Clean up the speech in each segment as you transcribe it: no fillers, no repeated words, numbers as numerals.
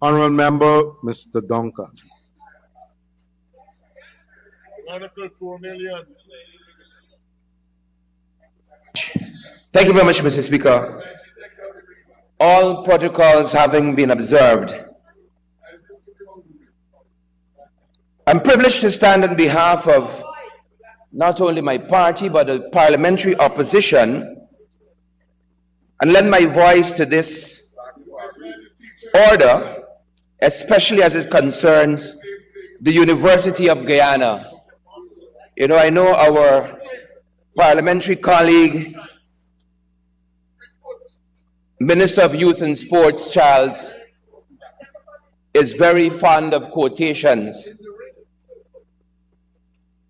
Honourable Member, Mr. Duncan. Article 4 million. Thank you very much, Mr. Speaker. All protocols having been observed, I'm privileged to stand on behalf of not only my party but the parliamentary opposition and lend my voice to this order, especially as it concerns the University of Guyana. You know, I know our parliamentary colleague, Minister of Youth and Sports, Charles, is very fond of quotations.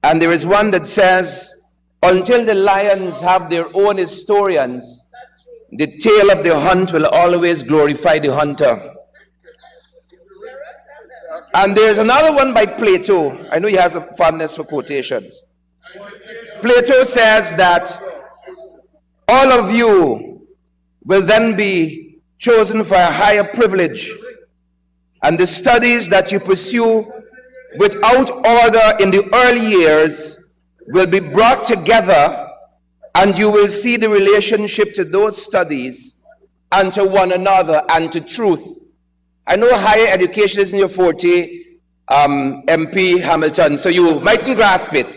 And there is one that says, until the lions have their own historians, the tale of the hunt will always glorify the hunter. And there's another one by Plato. I know he has a fondness for quotations. Plato says that all of you will then be chosen for a higher privilege, and the studies that you pursue without order in the early years will be brought together, and you will see the relationship to those studies and to one another and to truth. I know higher education isn't your forte, MP Hamilton, so you mightn't grasp it.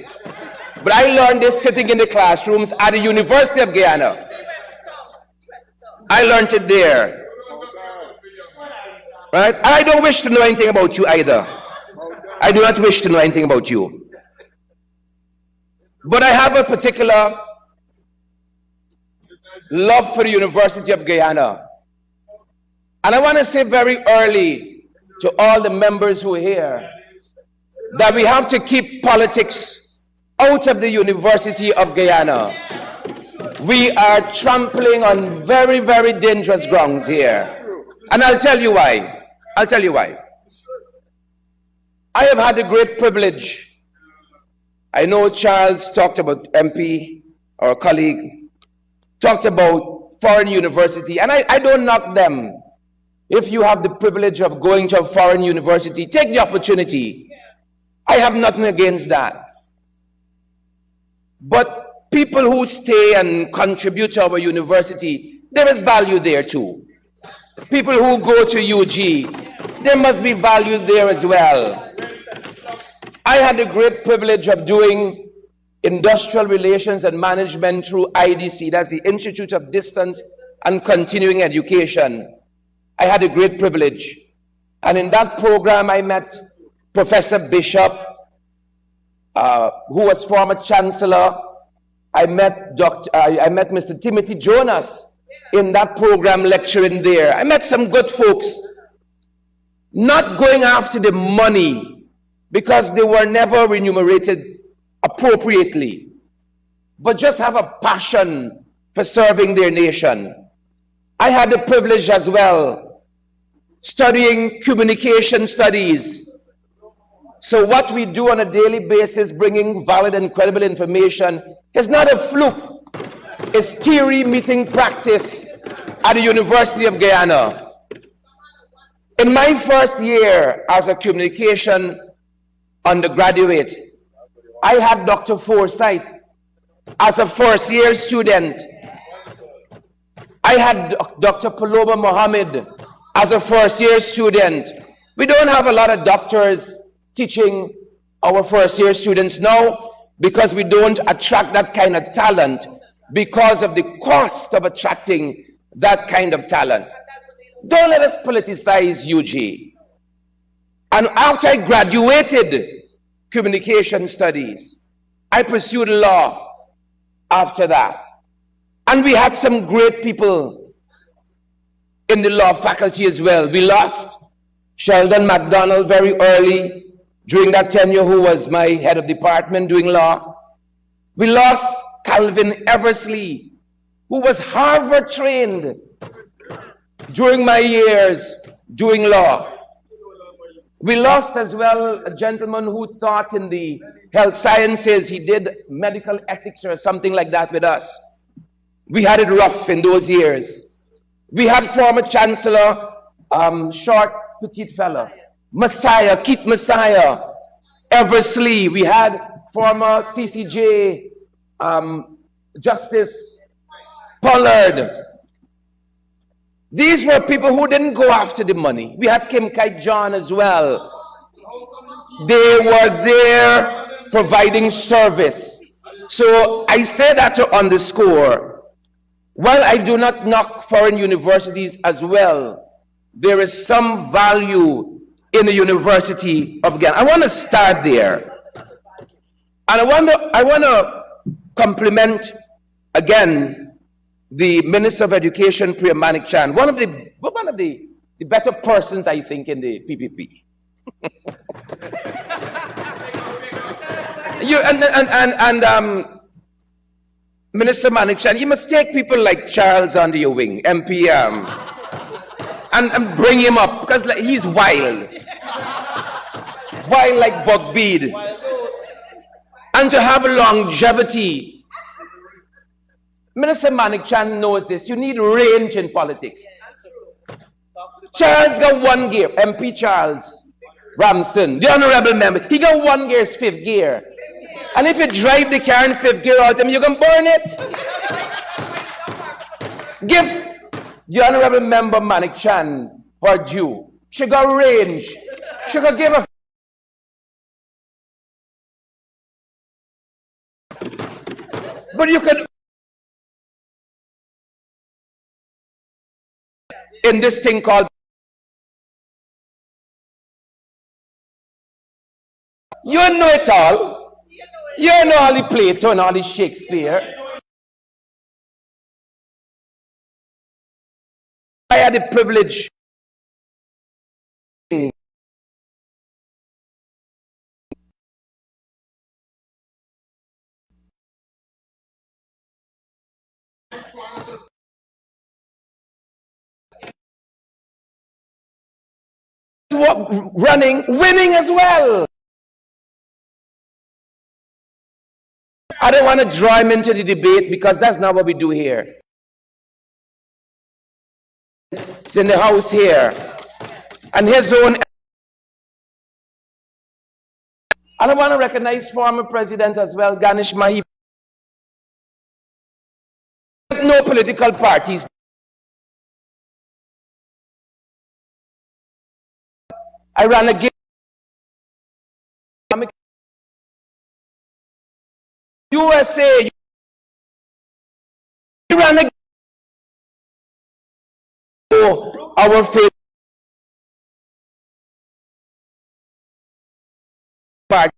But I learned this sitting in the classrooms at the University of Guyana. I learned it there. Right? I don't wish to know anything about you either. I do not wish to know anything about you. But I have a particular love for the University of Guyana. And I want to say very early to all the members who are here that we have to keep politics out of the University of Guyana. We are trampling on very, very dangerous grounds here. And I'll tell you why. I'll tell you why. I have had the great privilege. I know Charles talked about MP, our colleague, talked about foreign university, and I don't knock them. If you have the privilege of going to a foreign university, take the opportunity. I have nothing against that. But people who stay and contribute to our university, there is value there too. People who go to UG, there must be value there as well. I had the great privilege of doing industrial relations and management through IDC, that's the Institute of Distance and Continuing Education. I had a great privilege. And in that program, I met Professor Bishop, who was former Chancellor. I met Mr. Timothy Jonas in that program lecturing there. I met some good folks, not going after the money because they were never remunerated appropriately, but just have a passion for serving their nation. I had the privilege as well studying communication studies. So what we do on a daily basis, bringing valid and credible information, is not a fluke. It's theory meeting practice at the University of Guyana. In my first year as a communication undergraduate, I had Dr. Forsyth as a first-year student. I had Dr. Paloma Mohammed as a first-year student. We don't have a lot of doctors teaching our first-year students now because we don't attract that kind of talent because of the cost of attracting that kind of talent. Don't let us politicize UG. And after I graduated communication studies, I pursued law after that. And we had some great people in the law faculty as well. We lost Sheldon McDonald very early during that tenure, who was my head of department doing law. We lost Calvin Eversley, who was Harvard trained during my years doing law. We lost as well a gentleman who taught in the health sciences. He did medical ethics or something like that with us. We had it rough in those years. We had former Chancellor Short petite fella? Messiah, Keith Messiah, Eversley. We had former CCJ Justice Pollard. These were people who didn't go after the money. We had Kim Kite John as well. They were there providing service. So I say that to underscore, while I do not knock foreign universities as well, there is some value in the University of Guyana. I want to start there. And I want to compliment again the Minister of Education, Priya Manik Chan, one of the better persons, I think, in the PPP. Minister Manik Chan, you must take people like Charles under your wing, MP, and bring him up, because he's wild. Wild like buckbead. And to have longevity. Minister Manik Chan knows this. You need range in politics. Charles got 1 gear. MP Charles Ramson, the honorable member, he got 1 gear, is 5th gear. And if you drive the car in 5th gear out, you can burn it. Give the honorable member Manik Chan her due. She got range. She got give a. But you could, in this thing called, you know it all. You know all the Plato and all the Shakespeare. I had the privilege running, winning as well. I don't want to draw him into the debate because that's not what we do here. It's in the house here. And his own. And I want to recognize former president as well, Ganesh Mahipaul. No political parties. I ran against USA. We ran against our favorite party.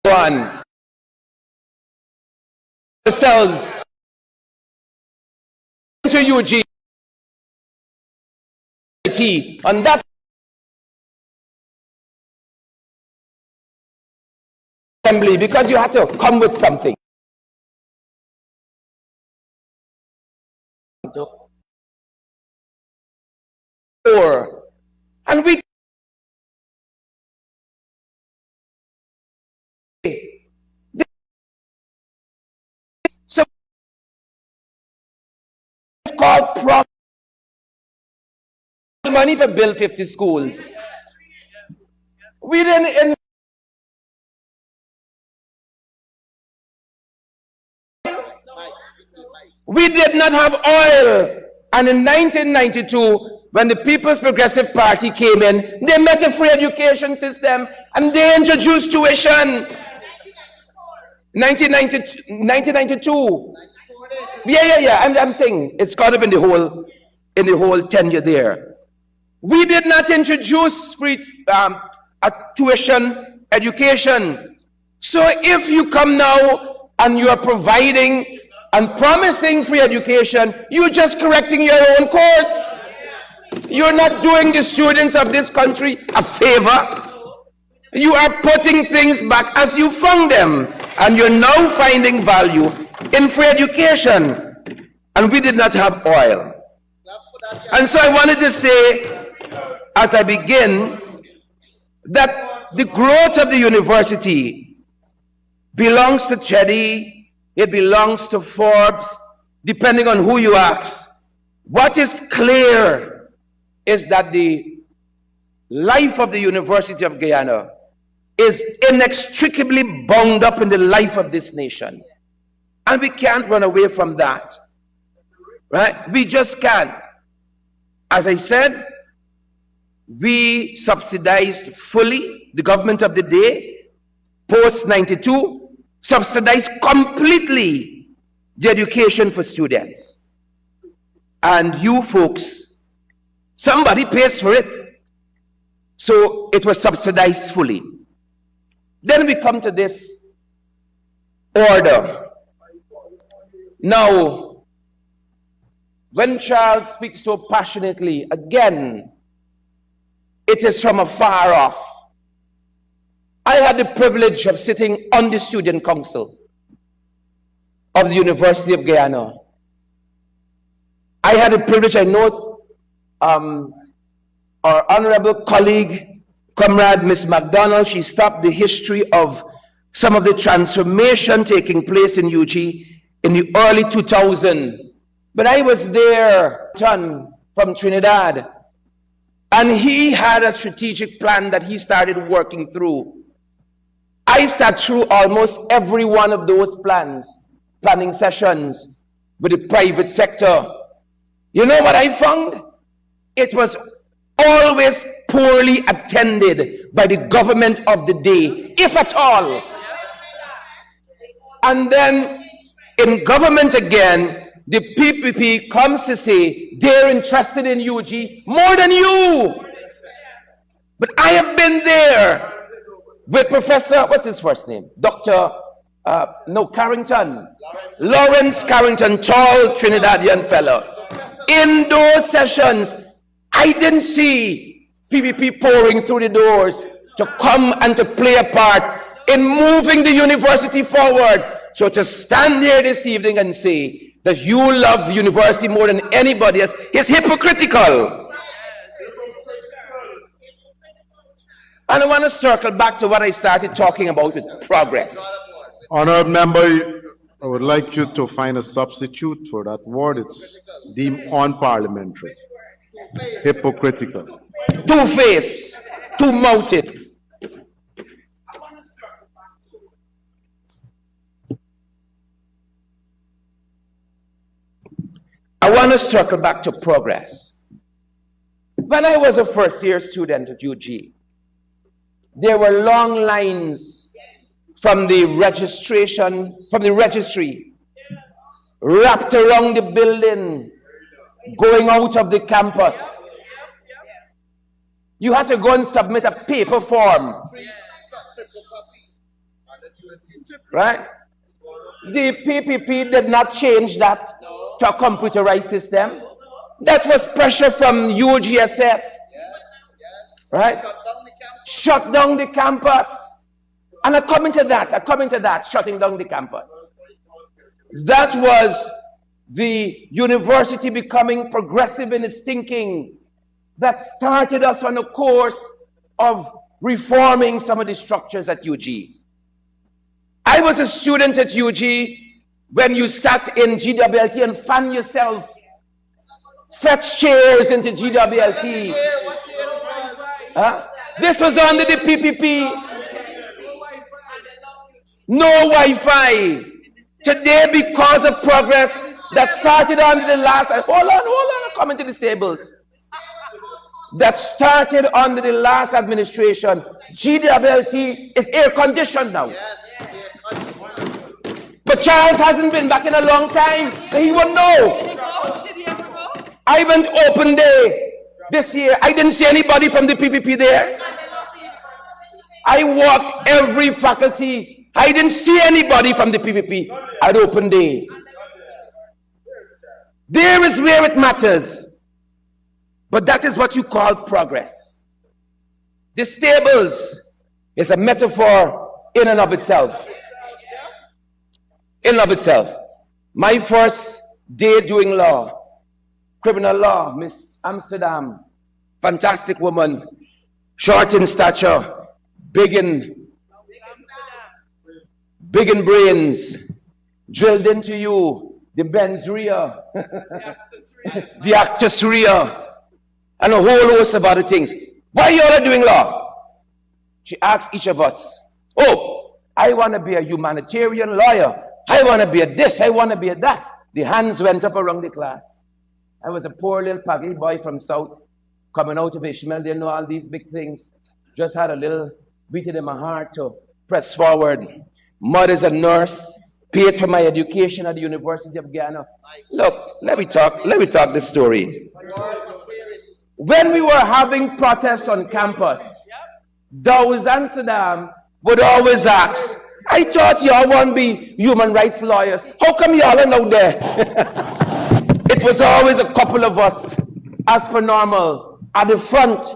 One ourselves to UG on that assembly because you had to come with something. And we so it's called money for build 50 schools. We didn't. We did not have oil. And in 1992, when the People's Progressive Party came in, they met a free education system and they introduced tuition. 1992. Yeah. I'm saying it's caught up in the whole tenure there. We did not introduce free a tuition education. So if you come now and you are providing and promising free education, you're just correcting your own course. You're not doing the students of this country a favor. You are putting things back as you found them. And you're now finding value in free education. And we did not have oil. And so I wanted to say, as I begin, that the growth of the university belongs to Chedi it belongs to Forbes, depending on who you ask. What is clear is that the life of the University of Guyana is inextricably bound up in the life of this nation. And we can't run away from that. Right? We just can't. As I said, we subsidized fully, the government of the day, post-92, subsidized completely the education for students. And you folks, somebody pays for it. So it was subsidized fully. Then we come to this order. Now, when Charles speaks so passionately, again, it is from afar off. I had the privilege of sitting on the student council of the University of Guyana. I had the privilege, I know our honorable colleague, comrade Miss McDonald, she stopped the history of some of the transformation taking place in UG in the early 2000s. But I was there, John from Trinidad, and he had a strategic plan that he started working through. I sat through almost every one of those planning sessions with the private sector. You know what I found? It was always poorly attended by the government of the day, if at all. And then in government again, the PPP comes to say they're interested in UG more than you. But I have been there with Professor, what's his first name? Dr. Carrington. Lawrence Carrington, tall Trinidadian fellow. In those sessions, I didn't see PPP pouring through the doors to come and to play a part in moving the university forward. So to stand here this evening and say that you love the university more than anybody else is hypocritical. And I want to circle back to what I started talking about with progress. Honourable member, I would like you to find a substitute for that word. It's deemed unparliamentary. Hypocritical. Two-faced, two-mouthed. I want to circle back to progress. When I was a first-year student at UG, there were long lines from the registry, wrapped around the building, going out of the campus. You had to go and submit a paper form. Right? The PPP did not change that to a computerized system. That was pressure from UGSS. Right? Shut down the campus. And I come into that, shutting down the campus. That was the university becoming progressive in its thinking that started us on a course of reforming some of the structures at UG. I was a student at UG when you sat in GWLT and fan yourself, fetch chairs into GWLT. Huh? This was under the PPP. No Wi-Fi. Today, because of progress that started under the last, hold on, I'm coming to the tables. That started under the last administration. GWLT is air conditioned now. But Charles hasn't been back in a long time, so he won't know. I went open day this year. I didn't see anybody from the PPP there. I walked every faculty. I didn't see anybody from the PPP at open day. There is where it matters. But that is what you call progress. The stables is a metaphor in and of itself. In and of itself. My first day doing law, criminal law, Miss Amsterdam, fantastic woman, short in stature, big in brains, drilled into you the mens rea, the actus rea, and a whole host of other things. Why you all are doing law? She asked each of us, oh, I want to be a humanitarian lawyer. I want to be a this, I want to be a that. The hands went up around the class. I was a poor little paggy boy from South, coming out of Ishmael, didn't know all these big things. Just had a little beating in my heart to press forward. Mother's a nurse, paid for my education at the University of Guyana. Look, let me talk this story. When we were having protests on campus, Dawes Amsterdam would always ask, I thought y'all want to be human rights lawyers. How come y'all are out there? It was always a couple of us, as per normal, at the front,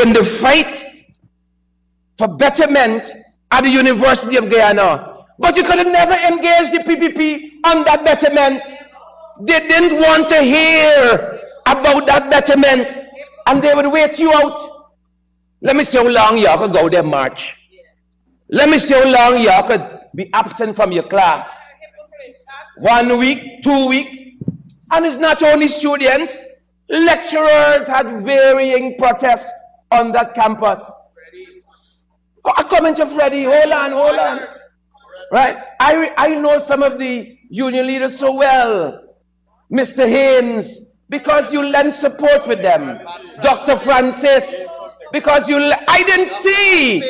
in the fight for betterment at the University of Guyana. But you could have never engaged the PPP on that betterment. They didn't want to hear about that betterment, and they would wait you out. Let me see how long y'all could go there march. Let me see how long y'all could be absent from your class. 1 week, 2 weeks. And it's not only students. Lecturers had varying protests on that campus. I'm coming to Freddie. Hold on. Right? I know some of the union leaders so well. Mr. Haynes, because you lend support with them. Dr. Francis, because I didn't see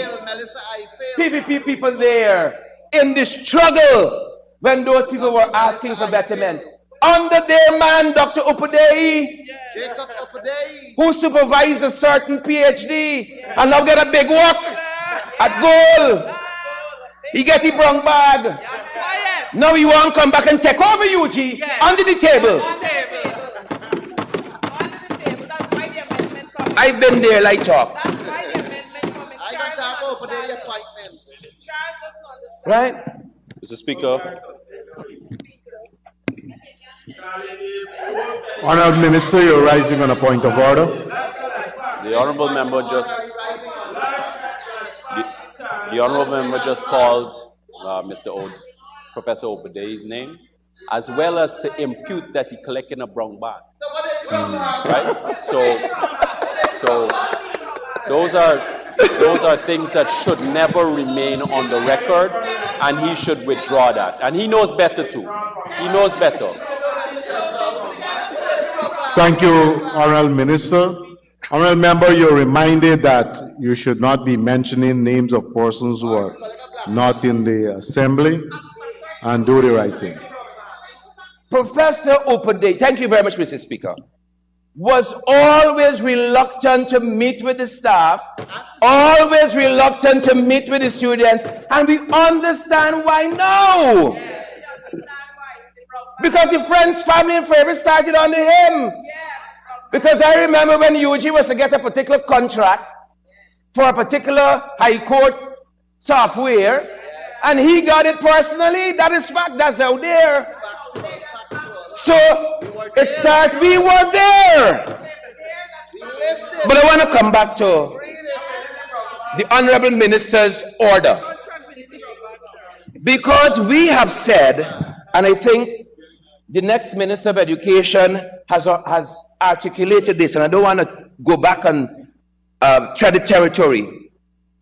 PPP people there in the struggle when those people were asking for betterment. Under their man, Dr. Upadei, who supervised a certain PhD, and now get a big work at goal. He get the brown bag. Now he won't come back and take over UG under the table. I've been there like talk. Right? Mr. Speaker. Honourable Minister, you're rising on a point of order. The honourable member just called Professor Obadei's name, as well as to impute that he collected a brown bag. Right? So those are things that should never remain on the record, and he should withdraw that. And he knows better too. He knows better. Thank you, Honourable Minister. Honourable Member, you're reminded that you should not be mentioning names of persons who are not in the assembly, and do the right thing. Professor Upadei, thank you very much, Mr. Speaker, was always reluctant to meet with the staff, always reluctant to meet with the students, and we understand why now. Because the friends, family, and favorites started under him. Because I remember when UG was to get a particular contract for a particular high court software, and he got it personally. That is fact, that's out there. So it started, we were there. But I want to come back to the Honorable Minister's order. Because we have said, and I think the next Minister of Education has articulated this, and I don't want to go back and tread the territory,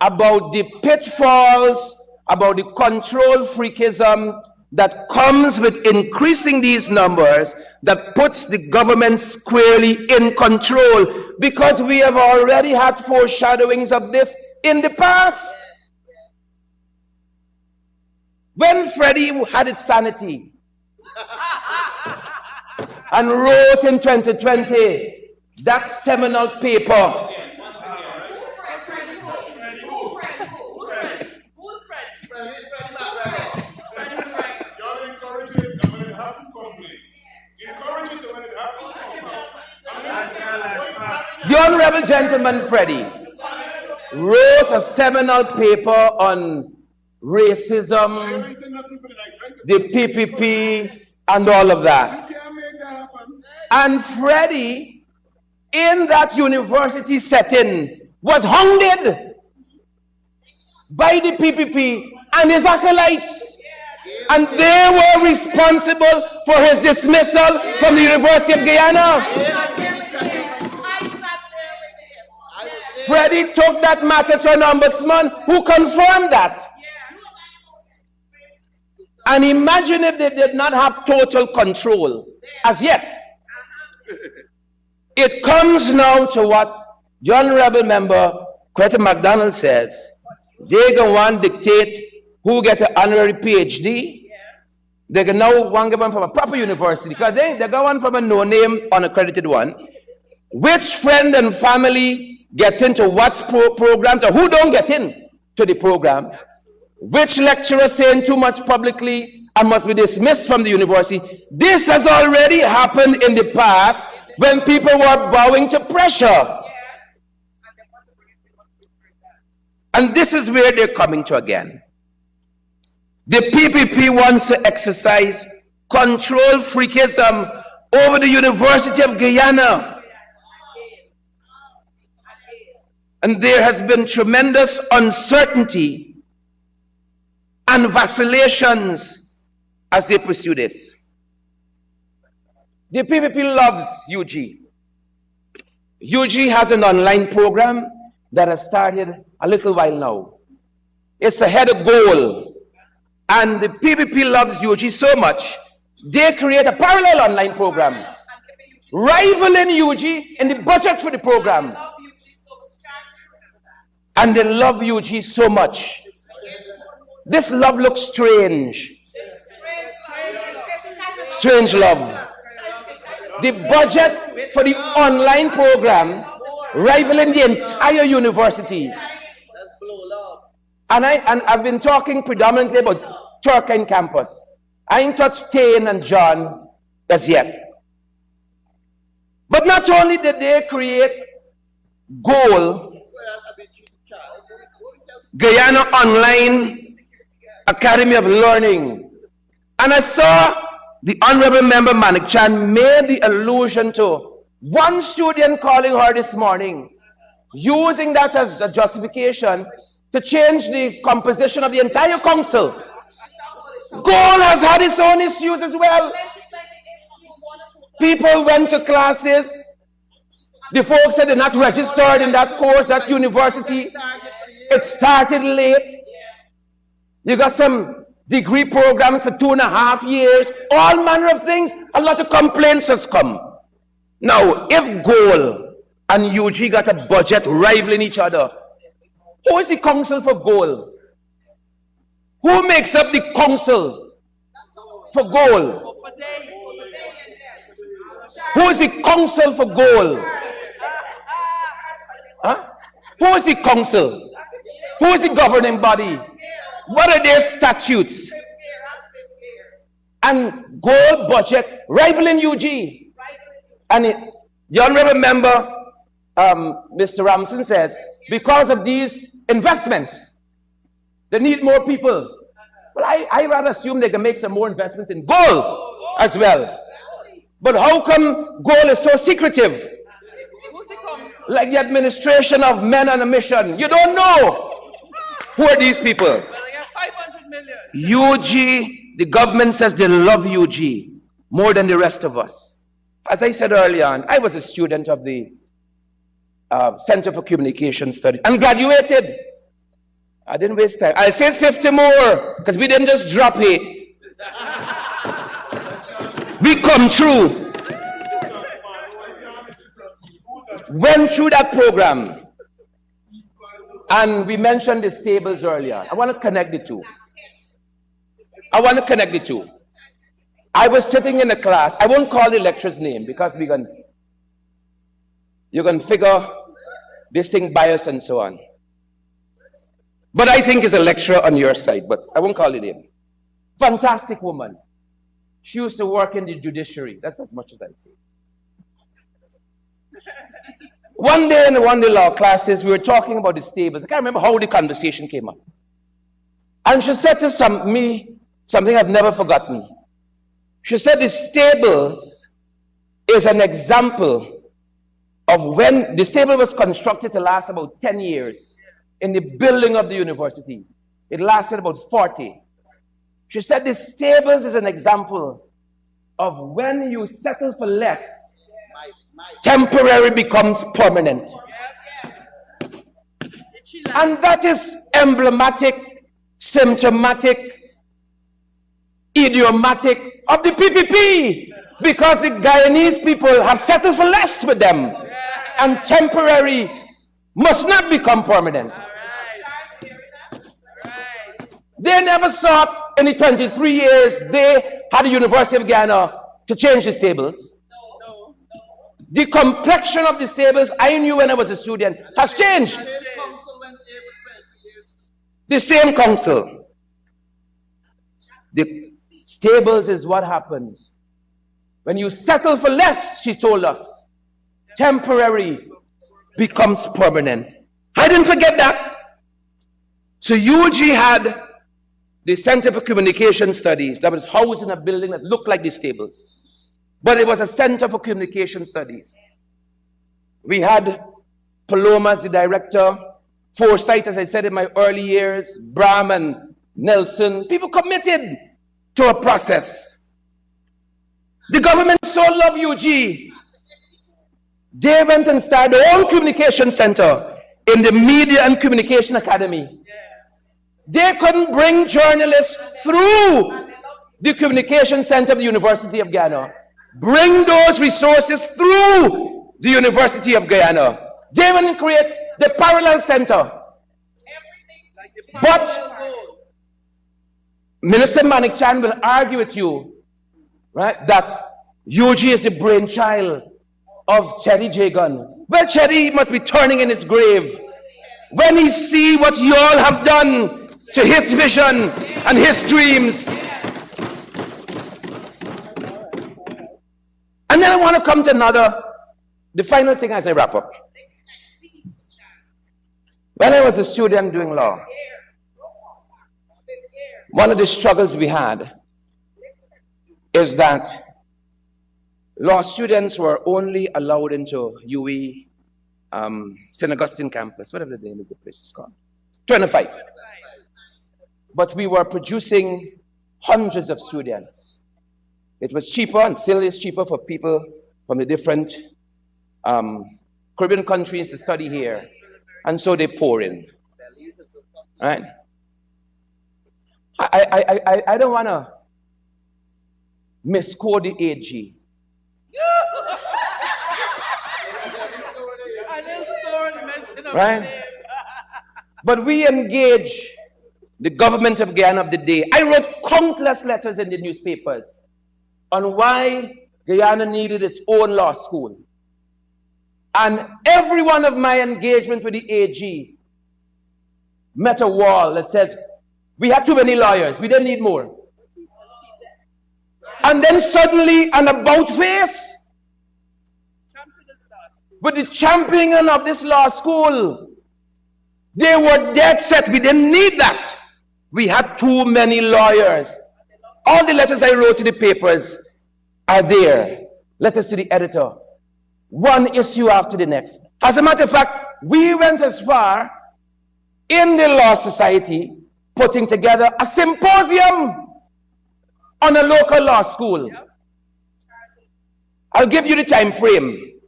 about the pitfalls, about the control freakism that comes with increasing these numbers, that puts the government squarely in control, because we have already had foreshadowings of this in the past. When Freddie had its sanity and wrote in 2020 that seminal paper, the Honorable Gentleman Freddie wrote a seminal paper on racism, the PPP, and all of that. And Freddie, in that university setting, was hounded by the PPP and his acolytes. And they were responsible for his dismissal from the University of Guyana. Freddie took that matter to an ombudsman who confirmed that. And imagine if they did not have total control as yet. It comes now to what the Honorable Member Greta McDonald says. They can want to dictate who get an honorary PhD. They can now want to get one from a proper university because they got one from a no-name unaccredited one. Which friend and family gets into what programs or who don't get in to the program? Which lecturer saying too much publicly and must be dismissed from the university? This has already happened in the past when people were bowing to pressure. And this is where they're coming to again. The PPP wants to exercise control freakism over the University of Guyana. And there has been tremendous uncertainty and vacillations as they pursue this. The PPP loves UG. UG has an online program that has started a little while now. It's ahead of goal. And the PPP loves UG so much, they create a parallel online program, rivaling UG in the budget for the program. And they love UG so much. This love looks strange. Strange love. The budget for the online program rivaling the entire university. And I've been talking predominantly about Turkine campus. I ain't touched Tane and John as yet. But not only did they create goal, Guyana Online Academy of Learning. And I saw the Honorable Member Manik Chan made the allusion to one student calling her this morning, using that as a justification to change the composition of the entire council. Goal has had its own issues as well. People went to classes. The folks said they're not registered in that course, that university. It started late. You got some degree programs for 2.5 years. All manner of things. A lot of complaints has come. Now, if Goal and UG got a budget rivaling each other, who is the council for Goal? Who makes up the council for Goal? Who is the council for Goal? Huh? Who is the council? Who is the governing body? What are their statutes? And Goal budget rivaling UG. And the Honorable Member, Mr. Ramson says, because of these investments, they need more people. Well, I rather assume they can make some more investments in Goal as well. But how come Goal is so secretive? Like the administration of men on a mission. You don't know. Who are these people? Well, they have 500 million. UG, the government says they love UG more than the rest of us. As I said earlier on, I was a student of the Center for Communication Studies and graduated. I didn't waste time. I said 50 more because we didn't just drop it. We come through. Went through that program. And we mentioned the stables earlier. I want to connect the two. I was sitting in a class. I won't call the lecturer's name because you're going to figure this thing bias and so on. But I think it's a lecturer on your side, but I won't call it name. Fantastic woman. She used to work in the judiciary. That's as much as I say. One day in one of the law classes, we were talking about the stables. I can't remember how the conversation came up. And she said to me something I've never forgotten. She said the stables is an example of when the stable was constructed to last about 10 years in the building of the university. It lasted about 40. She said the stables is an example of when you settle for less, temporary becomes permanent. And that is emblematic, symptomatic, idiomatic of the PPP, because the Guyanese people have settled for less with them, and temporary must not become permanent. They never sought in the 23 years they had the University of Guyana to change the stables. The complexion of the stables I knew when I was a student has changed. The same council. The stables is what happens when you settle for less, she told us. Temporary becomes permanent. I didn't forget that. So UG had the Center for Communication Studies that was housed in a building that looked like the stables. But it was a Center for Communication Studies. We had Paloma as the director, Forsyth, as I said in my early years, Bram and Nelson, people committed to a process. The government so loved UG, they went and started their own communication center in the Media and Communication Academy. They couldn't bring journalists through the communication center of the University of Guyana. Bring those resources through the University of Guyana. They went and create the parallel center. But Minister Manik Chan will argue with you, right, that UG is the brainchild of Cherry Jagan. Well, Cherry must be turning in his grave when he see what you all have done to his vision and his dreams. And then I want to come to the final thing as I wrap up. When I was a student doing law, one of the struggles we had is that law students were only allowed into UE, St. Augustine campus, whatever the name of the place is called, 25. But we were producing hundreds of students. It was cheaper, and still is cheaper for people from the different Caribbean countries to study here. And so they pour in. Right? I don't want to misquote the AG. Right? But we engage the government of Guyana of the day. I wrote countless letters in the newspapers on why Guyana needed its own law school. And every one of my engagements with the AG met a wall that says, we had too many lawyers, we didn't need more. And then suddenly an about face with the championing of this law school. They were dead set, we didn't need that. We had too many lawyers. All the letters I wrote to the papers are there. Letters to the editor. One issue after the next. As a matter of fact, we went as far in the Law Society putting together a symposium on a local law school. I'll give you the time frame.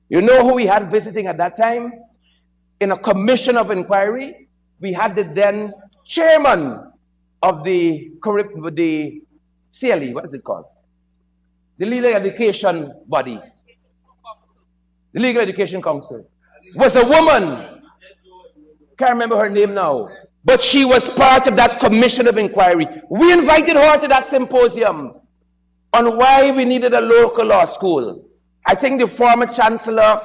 You know who we had visiting at that time? In a commission of inquiry, we had the then chairman of the CLE, what is it called? The Legal Education Body. The Legal Education Council. Was a woman. Can't remember her name now. But she was part of that commission of inquiry. We invited her to that symposium on why we needed a local law school. I think the former chancellor,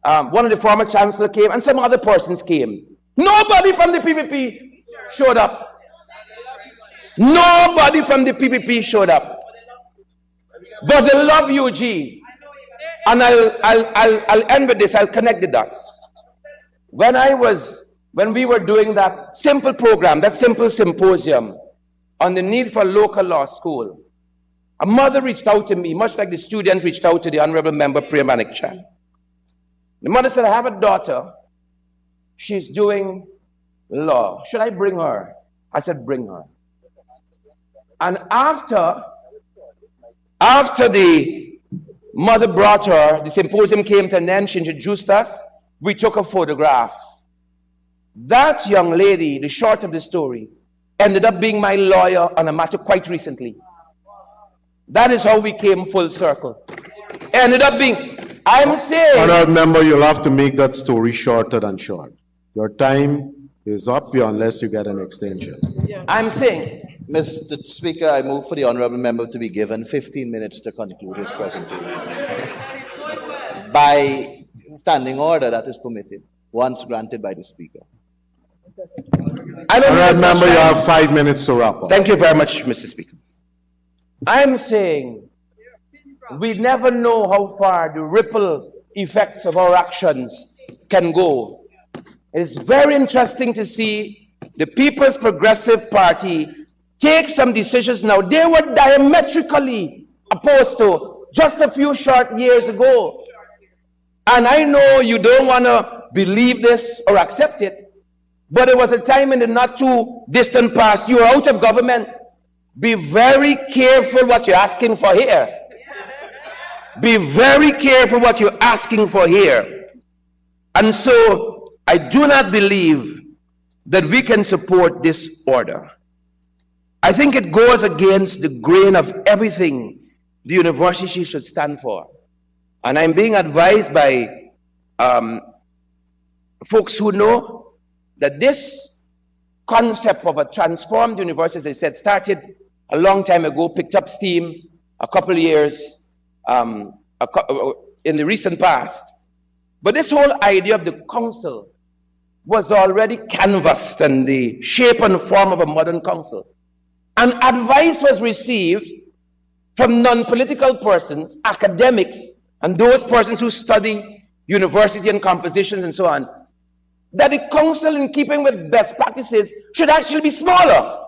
one of the former chancellors came, and some other persons came. Nobody from the PPP showed up. Nobody from the PPP showed up. But they love UG. And I'll end with this, I'll connect the dots. When we were doing that simple program, that simple symposium on the need for local law school, a mother reached out to me, much like the student reached out to the Honorable Member Priya Manik Chan. The mother said, I have a daughter. She's doing law. Should I bring her? I said, bring her. And after the mother brought her, the symposium came to an end, she introduced us, we took a photograph. That young lady, the short of the story, ended up being my lawyer on a matter quite recently. That is how we came full circle. Ended up being, I'm saying... Honorable member, you'll have to make that story shorter than short. Your time is up unless you get an extension. I'm saying... Mr. Speaker, I move for the honourable member to be given 15 minutes to conclude his presentation. By standing order, that is permitted, once granted by the Speaker. Honourable member, you have 5 minutes to wrap up. Thank you very much, Mr. Speaker. I'm saying we never know how far the ripple effects of our actions can go. It is very interesting to see the People's Progressive Party take some decisions now. They were diametrically opposed to just a few short years ago. And I know you don't want to believe this or accept it, but there was a time in the not too distant past, you were out of government. Be very careful what you're asking for here. Be very careful what you're asking for here. And so I do not believe that we can support this order. I think it goes against the grain of everything the university should stand for. And I'm being advised by folks who know that this concept of a transformed university, as I said, started a long time ago, picked up steam a couple of years in the recent past. But this whole idea of the council was already canvassed in the shape and form of a modern council. And advice was received from non-political persons, academics, and those persons who study university and compositions and so on, that the council, in keeping with best practices, should actually be smaller.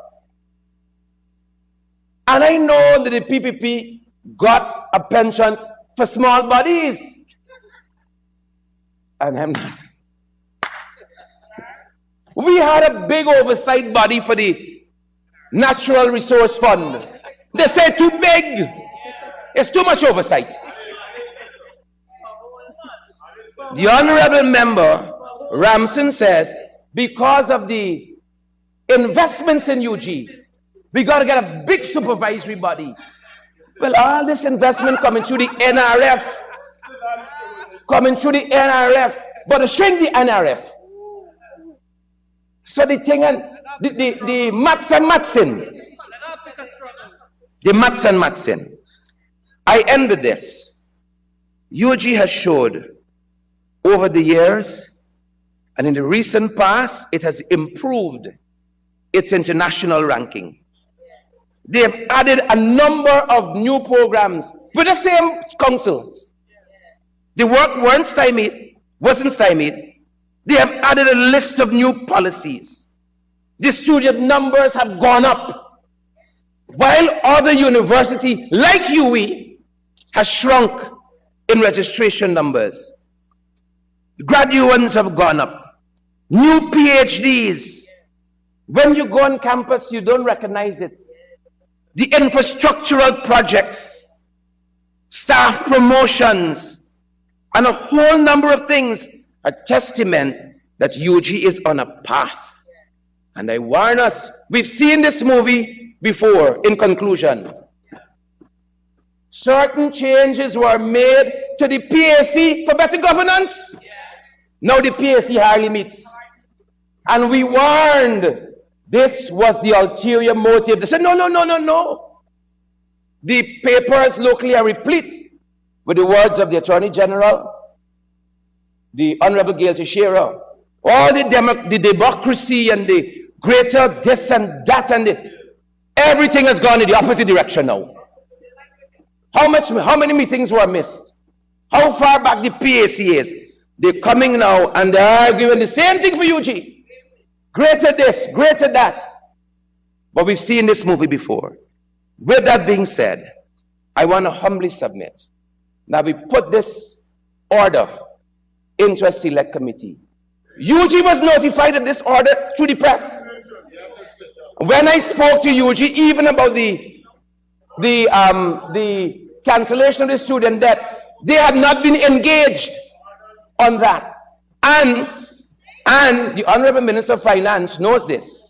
And I know that the PPP got a penchant for small bodies. And I'm not. We had a big oversight body for the Natural Resource Fund. They say too big. It's too much oversight. The honorable member, Ramson, says, because of the investments in UG, we got to get a big supervisory body. Well, all this investment coming through the NRF, but shrink the NRF. So the thing, the maths and mathsin. The maths and mathsin. I end with this. UG has showed over the years, and in the recent past, it has improved its international ranking. They have added a number of new programs with the same council. The work wasn't stymied. They have added a list of new policies. The student numbers have gone up, while other universities like UE has shrunk in registration numbers. Graduates have gone up. New PhDs. When you go on campus, you don't recognize it. The infrastructural projects, staff promotions, and a whole number of things are testament that UG is on a path. And I warn us, we've seen this movie before. In conclusion, certain changes were made to the PAC for better governance. Now the PAC hardly meets. And we warned this was the ulterior motive. They said, no. The papers locally are replete with the words of the Attorney General, the Honorable Gail Teixeira, all the democracy and the greater this and that, and everything has gone in the opposite direction now. How many meetings were missed? How far back the PAC is? They're coming now and they're arguing the same thing for UG. Greater this, greater that. But we've seen this movie before. With that being said, I want to humbly submit that we put this order into a select committee. UG was notified of this order through the press. When I spoke to UG even about the cancellation of the student debt, they had not been engaged on that. And the Honorable Minister of Finance knows this.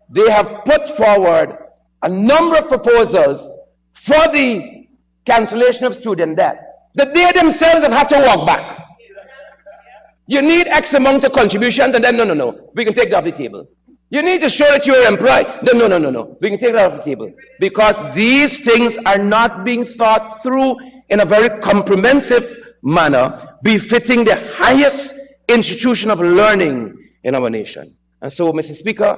They have put forward a number of proposals for the cancellation of student debt that they themselves have had to walk back. You need X amount of contributions, and then no, we can take that off the table. You need to show that you're employed, then no, we can take that off the table. Because these things are not being thought through in a very comprehensive manner, befitting the highest institution of learning in our nation. And so, Mr. Speaker,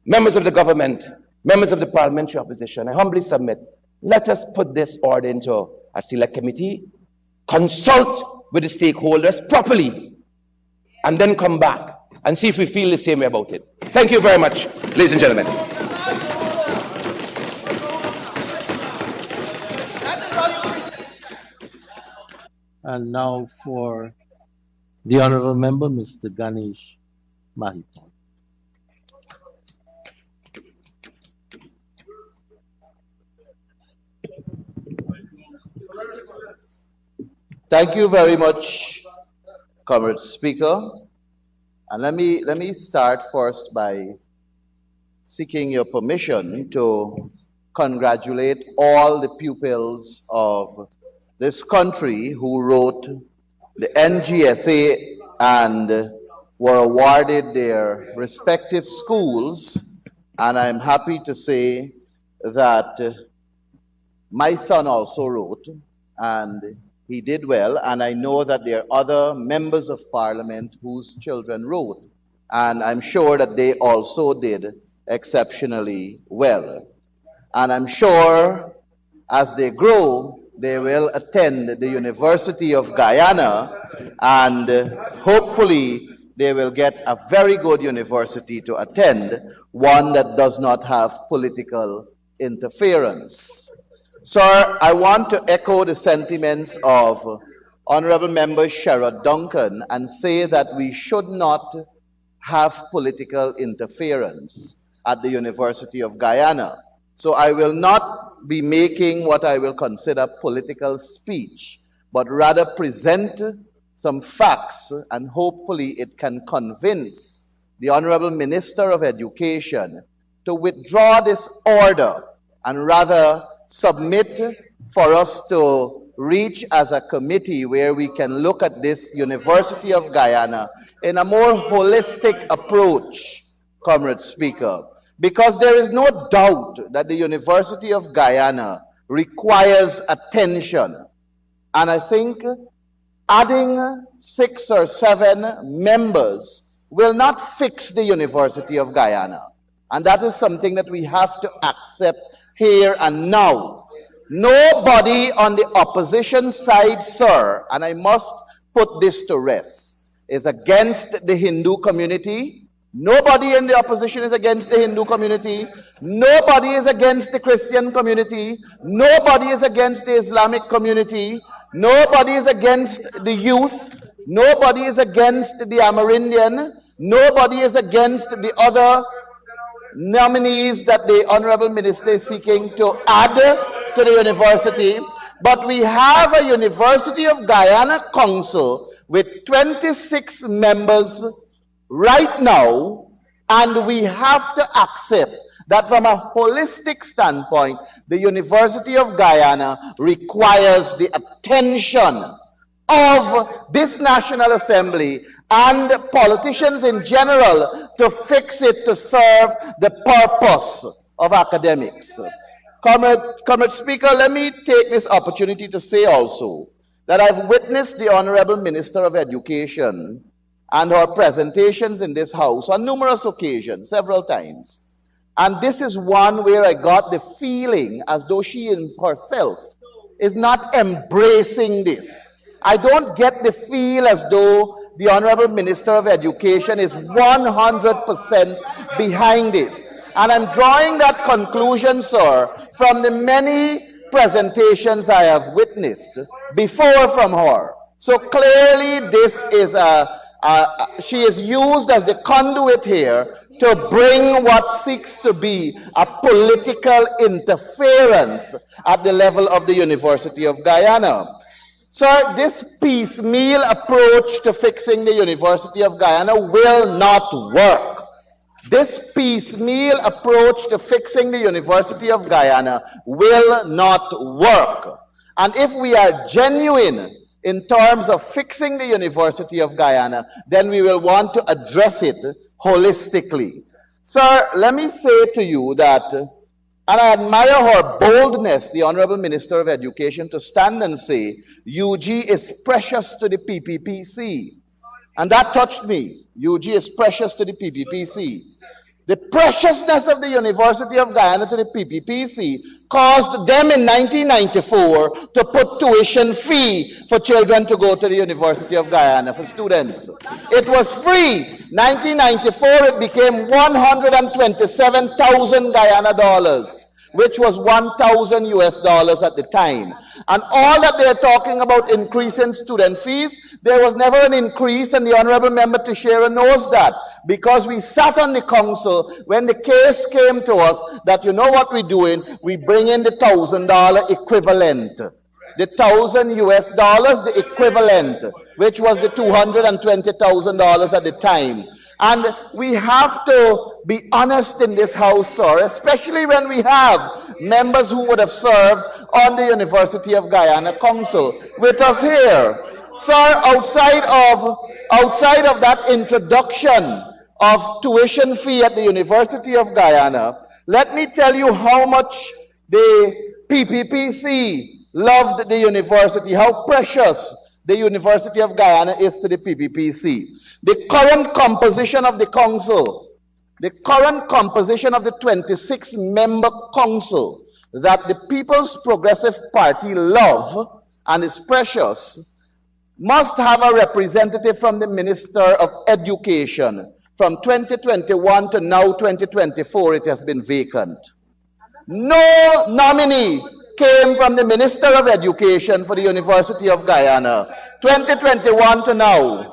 members of the government, members of the parliamentary opposition, I humbly submit, let us put this order into a select committee, consult with the stakeholders properly, and then come back and see if we feel the same way about it. Thank you very much, ladies and gentlemen. And now for the Honourable Member, Mr. Ganesh Mahipaul. Thank you very much, Comrade Speaker. And let me start first by seeking your permission to congratulate all the pupils of this country who wrote the NGSA and were awarded their respective schools. And I'm happy to say that my son also wrote, and he did well, and I know that there are other members of parliament whose children wrote, and I'm sure that they also did exceptionally well. And I'm sure as they grow, they will attend the University of Guyana, and hopefully they will get a very good university to attend, one that does not have political interference. Sir, I want to echo the sentiments of Honorable Member Sherod Duncan and say that we should not have political interference at the University of Guyana. So I will not be making what I will consider political speech, but rather present some facts, and hopefully it can convince the Honorable Minister of Education to withdraw this order and rather submit for us to reach as a committee where we can look at this University of Guyana in a more holistic approach, Comrade Speaker, because there is no doubt that the University of Guyana requires attention. And I think adding 6 or 7 members will not fix the University of Guyana. And that is something that we have to accept here and now. Nobody on the opposition side, sir, and I must put this to rest, is against the Hindu community. Nobody in the opposition is against the Hindu community. Nobody is against the Christian community. Nobody is against the Islamic community. Nobody is against the youth. Nobody is against the Amerindian. Nobody is against the other nominees that the Honorable Minister is seeking to add to the university. But we have a University of Guyana Council with 26 members right now, and we have to accept that from a holistic standpoint, the University of Guyana requires the attention of this National Assembly and politicians in general to fix it to serve the purpose of academics. Comrade Speaker, let me take this opportunity to say also that I've witnessed the Honorable Minister of Education and her presentations in this House on numerous occasions, several times. And this is one where I got the feeling as though she herself is not embracing this. I don't get the feel as though the Honorable Minister of Education is 100% behind this. And I'm drawing that conclusion, sir, from the many presentations I have witnessed before from her. So clearly this is she is used as the conduit here to bring what seeks to be a political interference at the level of the University of Guyana. Sir, this piecemeal approach to fixing the University of Guyana will not work. This piecemeal approach to fixing the University of Guyana will not work. And if we are genuine in terms of fixing the University of Guyana, then we will want to address it holistically. Sir, let me say to you that, and I admire her boldness, the Honorable Minister of Education, to stand and say, UG is precious to the PPPC. And that touched me. UG is precious to the PPPC. The preciousness of the University of Guyana to the PPPC caused them in 1994 to put tuition fee for children to go to the University of Guyana for students. It was free. 1994 it became 127,000 Guyana dollars, which was 1,000 US dollars at the time. And all that they're talking about increasing student fees, there was never an increase, and the Honorable Member Teixeira knows that, because we sat on the council when the case came to us that, you know what we're doing? We bring in the $1,000 equivalent. The 1,000 US dollars, the equivalent, which was the $220,000 at the time. And we have to be honest in this house, sir, especially when we have members who would have served on the University of Guyana Council with us here. Sir, outside of that introduction of tuition fee at the University of Guyana, let me tell you how much the PPPC loved the university, how precious the University of Guyana is to the PPPC. The current composition of the council, the current composition of the 26-member council that the People's Progressive Party love and is precious, must have a representative from the Minister of Education. From 2021 to now 2024, it has been vacant. No nominee came from the Minister of Education for the University of Guyana. 2021 to now.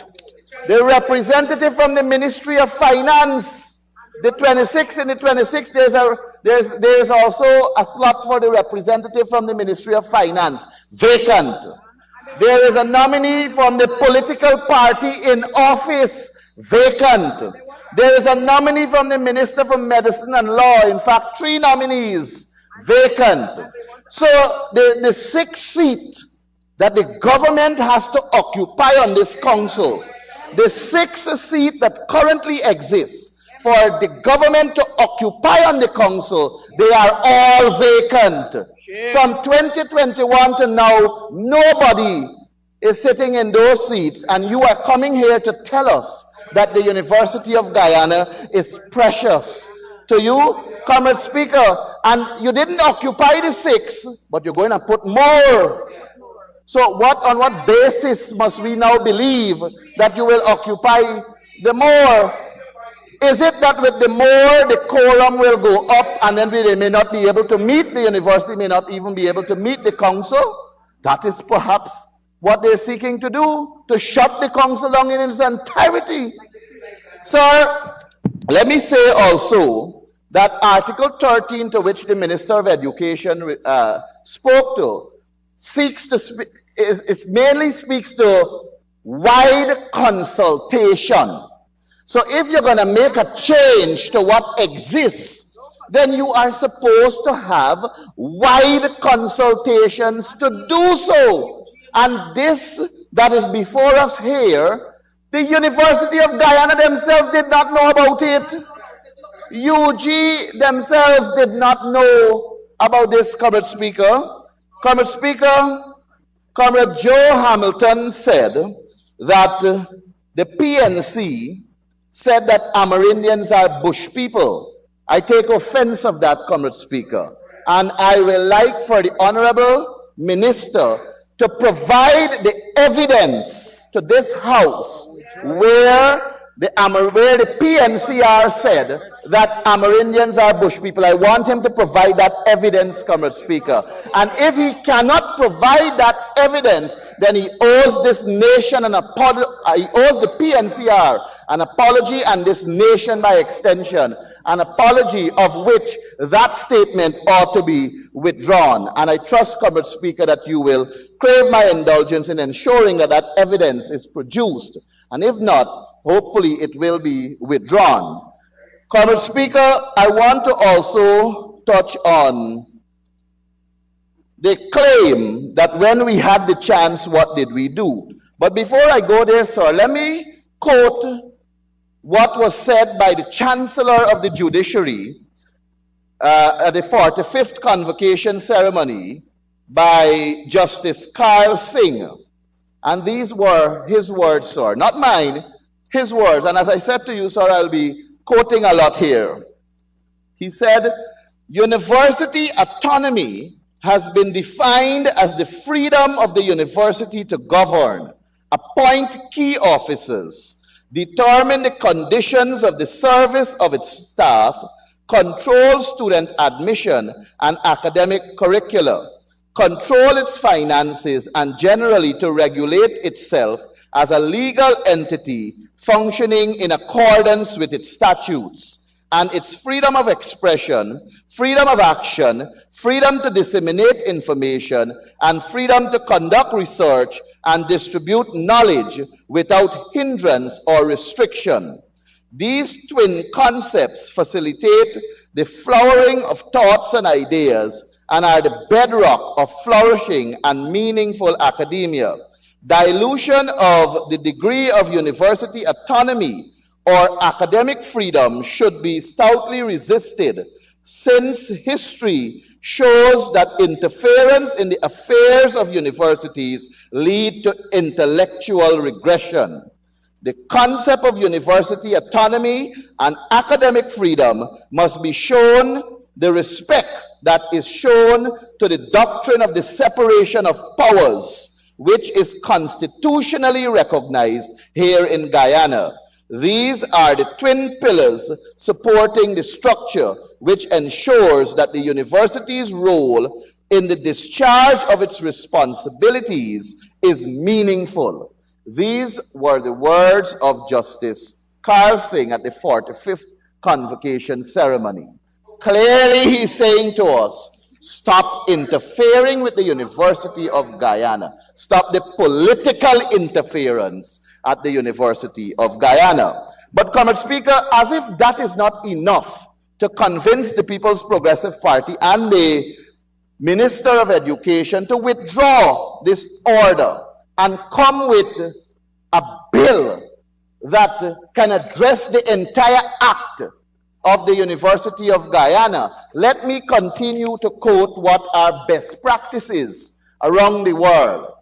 The representative from the Ministry of Finance, the 26 and the 26, there is also a slot for the representative from the Ministry of Finance, vacant. There is a nominee from the political party in office, vacant. There is a nominee from the Minister for Medicine and Law, in fact 3 nominees, vacant. So the 6th seat that the government has to occupy on this council, the 6th seat that currently exists for the government to occupy on the council, they are all vacant. From 2021 to now, nobody is sitting in those seats, and you are coming here to tell us that the University of Guyana is precious to you, Comrade Speaker, and you didn't occupy the 6, but you're going to put more. So on what basis must we now believe that you will occupy the more? Is it that with the more, the quorum will go up, and then they may not be able to meet, the university may not even be able to meet the council? That is perhaps what they're seeking to do, to shut the council down in its entirety. Sir, let me say also that Article 13, to which the Minister of Education spoke to, mainly speaks to wide consultation. So if you're going to make a change to what exists, then you are supposed to have wide consultations to do so. And this that is before us here, the University of Guyana themselves did not know about it. UG themselves did not know about this, Comrade Speaker. Comrade Speaker, Comrade Joe Hamilton said that the PNC said that Amerindians are bush people. I take offense of that, Comrade Speaker. And I would like for the Honorable Minister to provide the evidence to this House where where the PNCR said that Amerindians are bush people. I want him to provide that evidence, Comrade Speaker. And if he cannot provide that evidence, then he owes this nation an apology. He owes the PNCR an apology, and this nation by extension an apology, of which that statement ought to be withdrawn. And I trust, Comrade Speaker, that you will crave my indulgence in ensuring that that evidence is produced. And if not, hopefully it will be withdrawn. Comrade Speaker, I want to also touch on the claim that when we had the chance, what did we do? But before I go there, sir, let me quote what was said by the Chancellor of the Judiciary at the 45th convocation ceremony by Justice Carl Singh. And these were his words, sir, not mine, his words. And as I said to you, sir, I'll be quoting a lot here. He said, "University autonomy has been defined as the freedom of the university to govern, appoint key officers, determine the conditions of the service of its staff, control student admission and academic curricula, control its finances, and generally to regulate itself as a legal entity functioning in accordance with its statutes, and its freedom of expression, freedom of action, freedom to disseminate information, and freedom to conduct research and distribute knowledge without hindrance or restriction. These twin concepts facilitate the flowering of thoughts and ideas and are the bedrock of flourishing and meaningful academia. Dilution of the degree of university autonomy or academic freedom should be stoutly resisted, since history shows that interference in the affairs of universities lead to intellectual regression. The concept of university autonomy and academic freedom must be shown the respect that is shown to the doctrine of the separation of powers, which is constitutionally recognized here in Guyana. These are the twin pillars supporting the structure which ensures that the university's role in the discharge of its responsibilities is meaningful. These were the words of Justice Carl Singh at the 45th convocation ceremony. Clearly, he's saying to us, stop interfering with the University of Guyana. Stop the political interference at the University of Guyana. But, Comrade Speaker, as if that is not enough to convince the People's Progressive Party and the Minister of Education to withdraw this order and come with a bill that can address the entire act of the University of Guyana, let me continue to quote what are best practices around the world.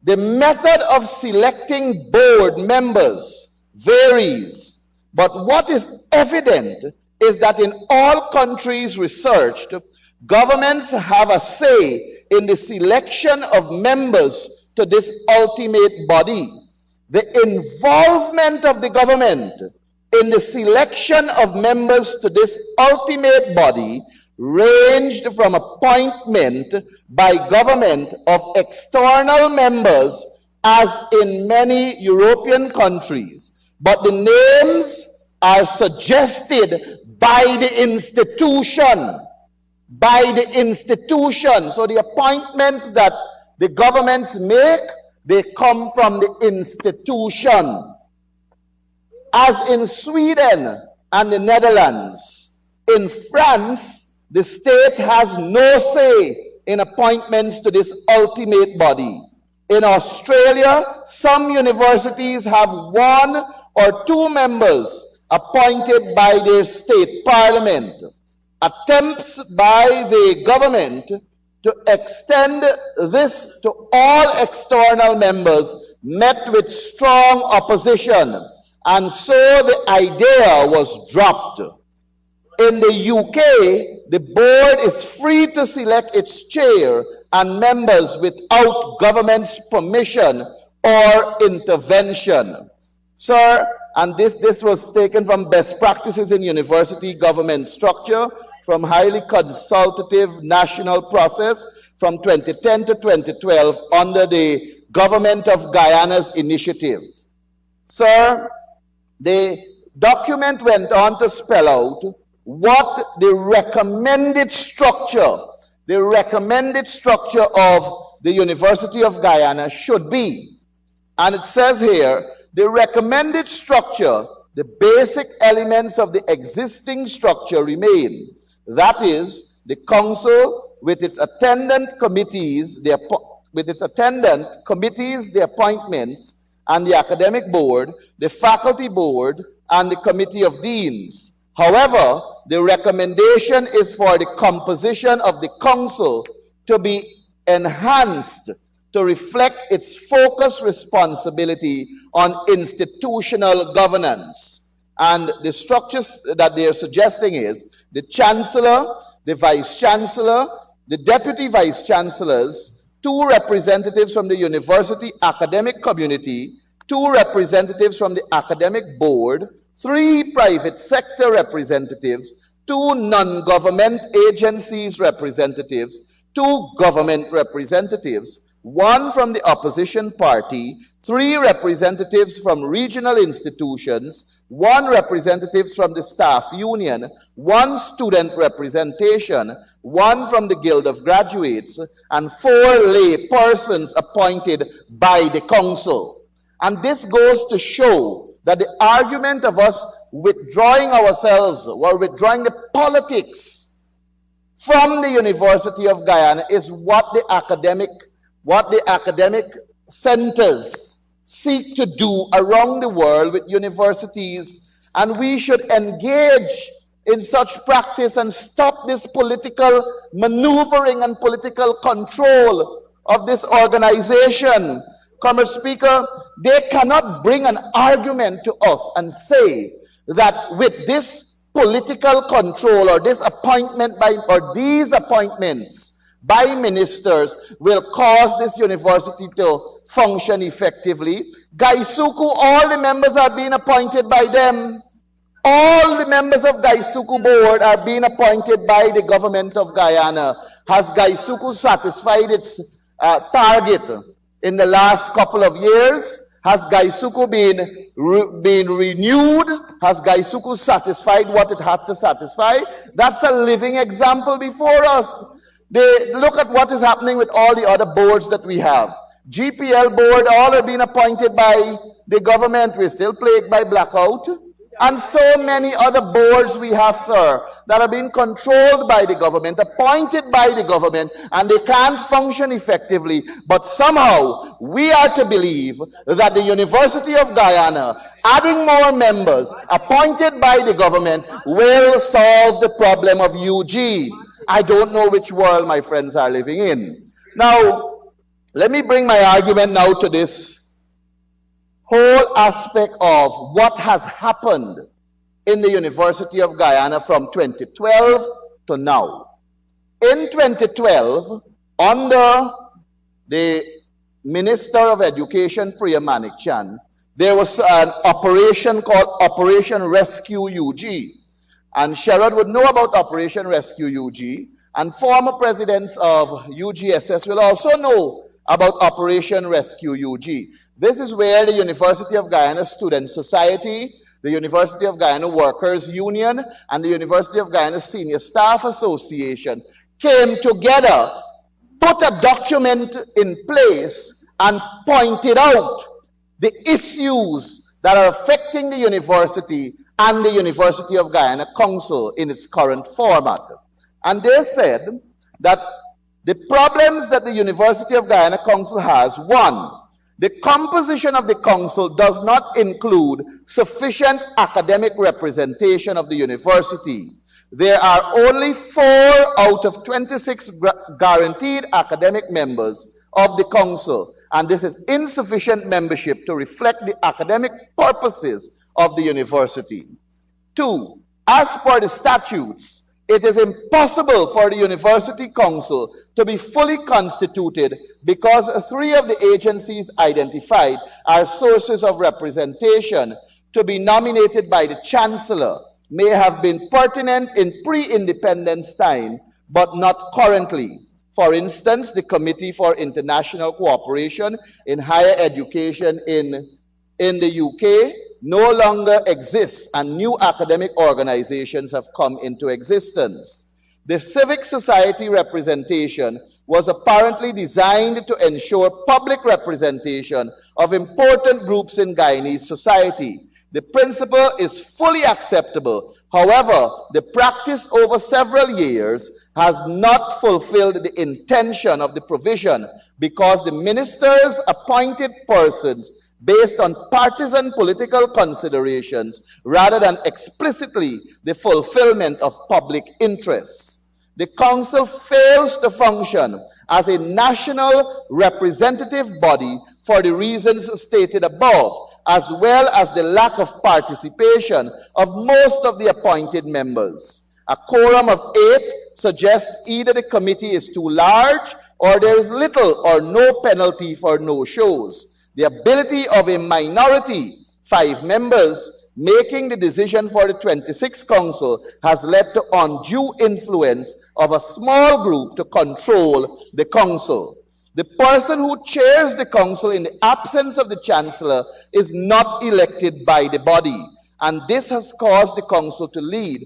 The method of selecting board members varies, but what is evident is that in all countries researched, governments have a say in the selection of members to this ultimate body. The involvement of the government in the selection of members to this ultimate body ranged from appointment by government of external members, as in many European countries, but the names are suggested by the institution. By the institution. So the appointments that the governments make, they come from the institution. As in Sweden and the Netherlands, in France, the state has no say in appointments to this ultimate body. In Australia, some universities have 1 or 2 members appointed by their state parliament. Attempts by the government to extend this to all external members met with strong opposition, and so the idea was dropped. In the UK, the board is free to select its chair and members without government's permission or intervention. Sir, and this was taken from best practices in university government structure, from highly consultative national process from 2010 to 2012 under the Government of Guyana's initiative. Sir, the document went on to spell out what the recommended structure of the University of Guyana should be. And it says here, the recommended structure, the basic elements of the existing structure remain. That is, the council with its attendant committees, the appointments, and the academic board, the faculty board, and the committee of deans. However, the recommendation is for the composition of the council to be enhanced to reflect its focused responsibility on institutional governance. And the structures that they're suggesting is the chancellor, the vice chancellor, the deputy vice chancellors, 2 representatives from the university academic community, 2 representatives from the academic board, 3 private sector representatives, 2 non-government agencies representatives, 2 government representatives, 1 from the opposition party, 3 representatives from regional institutions, 1 representatives from the staff union, 1 student representation, 1 from the Guild of Graduates, and 4 lay persons appointed by the council. And this goes to show that the argument of us withdrawing ourselves or withdrawing the politics from the University of Guyana is what the academic centers seek to do around the world with universities, and we should engage in such practice and stop this political maneuvering and political control of this organization. Comrade Speaker, they cannot bring an argument to us and say that with this political control or this appointment by, or these appointments by ministers will cause this university to function effectively. Gaisuku, all the members are being appointed by them. All the members of Gaisuku board are being appointed by the government of Guyana. Has Gaisuku satisfied its target in the last couple of years? Has Gaisuku been renewed? Has Gaisuku satisfied what it had to satisfy? That's a living example before us. They look at what is happening with all the other boards that we have. GPL board, all are being appointed by the government. We're still plagued by blackout. And so many other boards we have, sir, that are being controlled by the government, appointed by the government, and they can't function effectively. But somehow, we are to believe that the University of Guyana, adding more members appointed by the government, will solve the problem of UG. I don't know which world my friends are living in. Now, let me bring my argument now to this whole aspect of what has happened in the University of Guyana from 2012 to now. In 2012, under the Minister of Education, Priya Manikchan, there was an operation called Operation Rescue UG. And Sherod would know about Operation Rescue UG, and former presidents of UGSS will also know about Operation Rescue UG. This is where the University of Guyana Student Society, the University of Guyana Workers Union, and the University of Guyana Senior Staff Association came together, put a document in place, and pointed out the issues that are affecting the university and the University of Guyana Council in its current format. And they said that the problems that the University of Guyana Council has, 1, the composition of the council does not include sufficient academic representation of the university. There are only 4 out of 26 guaranteed academic members of the council, and this is insufficient membership to reflect the academic purposes of the university. 2, as per the statutes, it is impossible for the University Council to be fully constituted because 3 of the agencies identified as sources of representation to be nominated by the Chancellor may have been pertinent in pre-independence time, but not currently. For instance, the Committee for International Cooperation in Higher Education in the UK no longer exists, and new academic organizations have come into existence. The civic society representation was apparently designed to ensure public representation of important groups in Guyanese society. The principle is fully acceptable. However, the practice over several years has not fulfilled the intention of the provision because the ministers appointed persons based on partisan political considerations rather than explicitly the fulfillment of public interests. The council fails to function as a national representative body for the reasons stated above, as well as the lack of participation of most of the appointed members. A quorum of 8 suggests either the committee is too large or there is little or no penalty for no-shows. The ability of a minority, 5 members, making the decision for the 26th council has led to undue influence of a small group to control the council. The person who chairs the council in the absence of the chancellor is not elected by the body, and this has caused the council to lead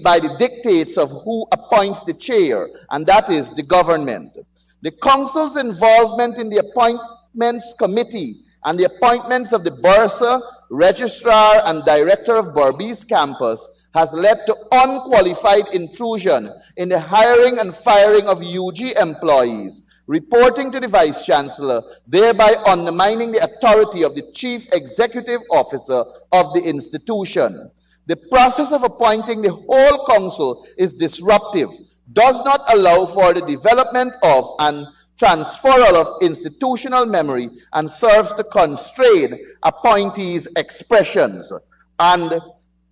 by the dictates of who appoints the chair, and that is the government. The council's involvement in the appointments committee and the appointments of the bursar, registrar, and director of Berbice campus has led to unqualified intrusion in the hiring and firing of UG employees, reporting to the Vice Chancellor, thereby undermining the authority of the Chief Executive Officer of the institution. The process of appointing the whole council is disruptive, does not allow for the development of and transferal of institutional memory, and serves to constrain appointees' expressions. And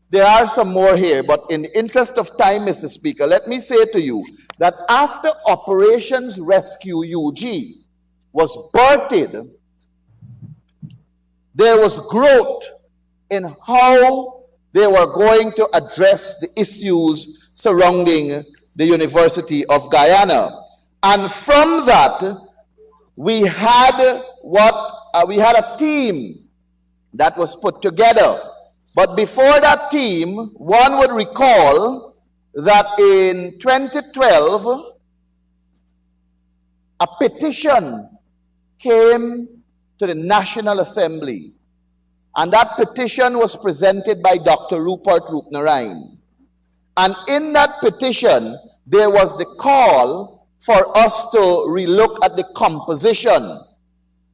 there are some more here, but in the interest of time, Mr. Speaker, let me say to you that after Operations Rescue UG was birthed, there was growth in how they were going to address the issues surrounding the University of Guyana. And from that, we had a team that was put together. But before that team, one would recall that in 2012, a petition came to the National Assembly. And that petition was presented by Dr. Rupert Roopnaraine. And in that petition, there was the call for us to relook at the composition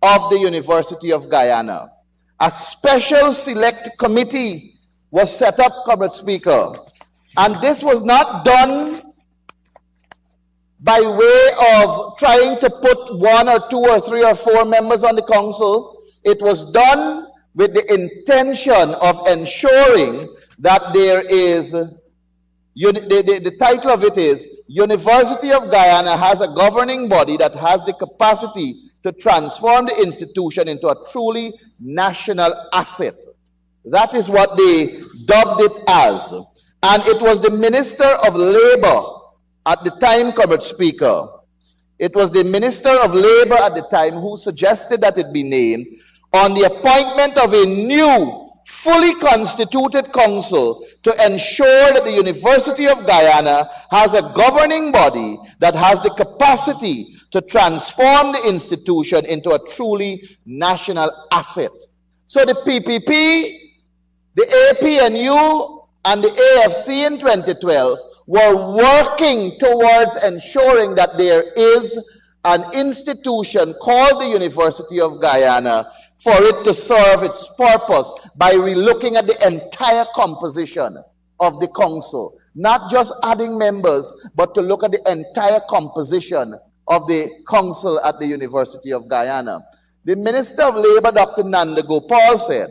of the University of Guyana. A special select committee was set up, Comrade Speaker. And this was not done by way of trying to put 1 or 2 or 3 or 4 members on the council. It was done with the intention of ensuring that there is, the title of it is, University of Guyana has a governing body that has the capacity to transform the institution into a truly national asset. That is what they dubbed it as. And it was the Minister of Labor at the time, Comrade Speaker. It was the Minister of Labor at the time who suggested that it be named on the appointment of a new, fully constituted council to ensure that the University of Guyana has a governing body that has the capacity to transform the institution into a truly national asset. So the PPP, the APNU, and the AFC in 2012 were working towards ensuring that there is an institution called the University of Guyana for it to serve its purpose by relooking at the entire composition of the council. Not just adding members, but to look at the entire composition of the council at the University of Guyana. The Minister of Labor, Dr. Nanda Gopal, said,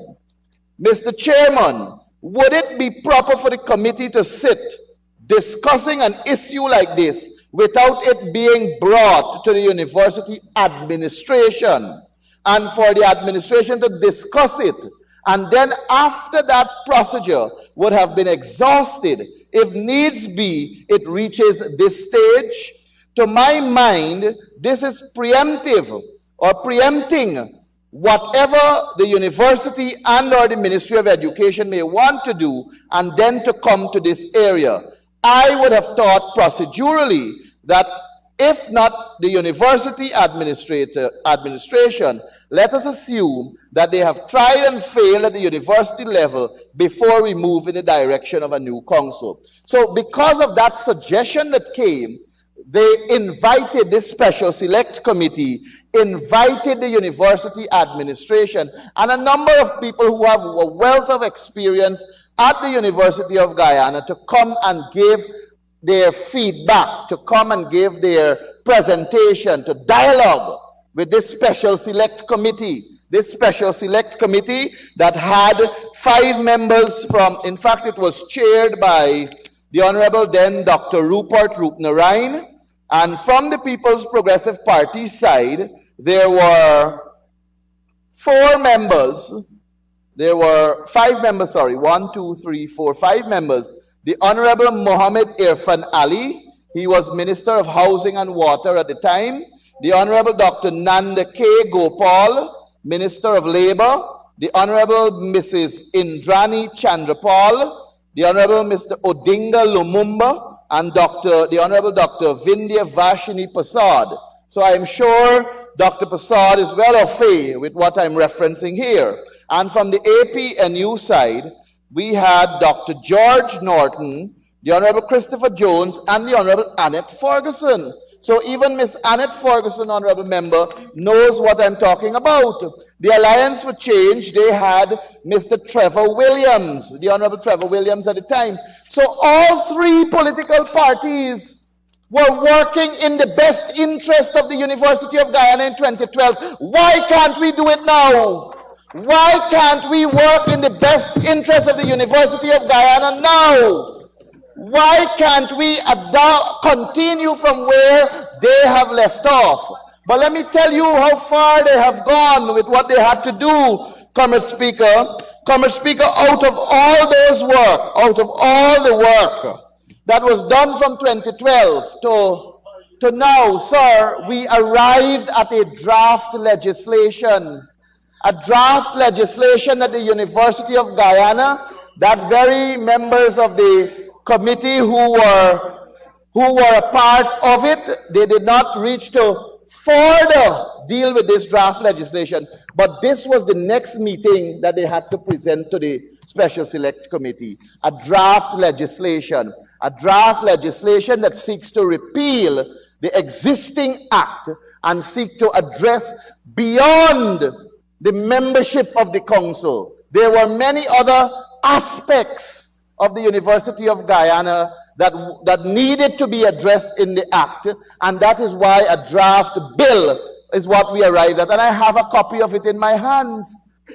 "Mr. Chairman, would it be proper for the committee to sit discussing an issue like this without it being brought to the university administration and for the administration to discuss it. And then after that procedure would have been exhausted, if needs be, it reaches this stage. To my mind, this is preemptive or preempting whatever the university and or the Ministry of Education may want to do, and then to come to this area. I would have thought procedurally that if not the university administration, let us assume that they have tried and failed at the university level before we move in the direction of a new council. So because of that suggestion that came, they invited this special select committee, invited the university administration, and a number of people who have a wealth of experience at the University of Guyana to come and give their feedback, to come and give their presentation, to dialogue with this special select committee. This special select committee that had 5 members from, in fact, it was chaired by the Honorable then Dr. Rupert Roopnaraine, and from the People's Progressive Party side, there were 4 members. There were 5 members, sorry, 1, 2, 3, 4, 5 members. The Honorable Mohammed Irfan Ali, he was Minister of Housing and Water at the time. The Honorable Dr. Nanda K. Gopal, Minister of Labor. The Honorable Mrs. Indrani Chandrapal. The Honorable Mr. Odinga Lumumba. And the Honorable Dr. Vindhya Vashini Prasad. So I am sure Dr. Prasad is well au fait with what I'm referencing here. And from the APNU side, we had Dr. George Norton, the Honorable Christopher Jones, and the Honorable Annette Ferguson. So even Miss Annette Ferguson, Honorable Member, knows what I'm talking about. The Alliance for Change, they had Mr. Trevor Williams, the Honorable Trevor Williams at the time. So all 3 political parties were working in the best interest of the University of Guyana in 2012. Why can't we do it now? Why can't we work in the best interest of the University of Guyana now? Why can't we continue from where they have left off? But let me tell you how far they have gone with what they had to do, Comrade Speaker. Comrade Speaker, out of all those work, out of all the work that was done from 2012 to now, sir, we arrived at a draft legislation. A draft legislation at the University of Guyana that very members of the committee who were a part of it, they did not reach to further deal with this draft legislation. But this was the next meeting that they had to present to the Special Select Committee. A draft legislation that seeks to repeal the existing act and seek to address beyond the membership of the council. There were many other aspects of the University of Guyana that needed to be addressed in the act, and that is why a draft bill is what we arrived at. And I have a copy of it in my hands.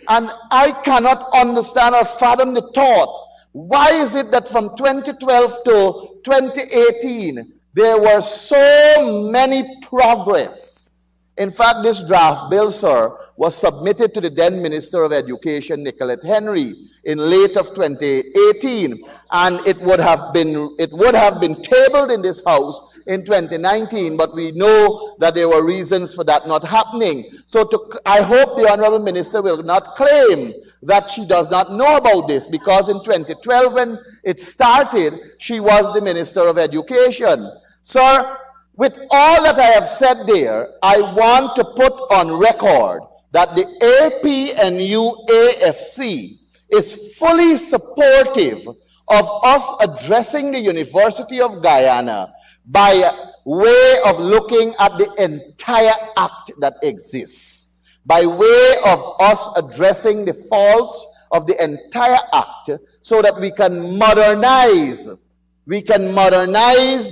And I cannot understand or fathom the thought. Why is it that from 2012 to 2018, there were so many progress? In fact, this draft bill, sir, was submitted to the then Minister of Education, Nicolette Henry, in late of 2018, and it would have been tabled in this House in 2019, but we know that there were reasons for that not happening. So I hope the Honorable Minister will not claim that she does not know about this, because in 2012, when it started, she was the Minister of Education. Sir, with all that I have said there, I want to put on record that the APNU AFC is fully supportive of us addressing the University of Guyana by way of looking at the entire act that exists, by way of us addressing the faults of the entire act so that we can modernize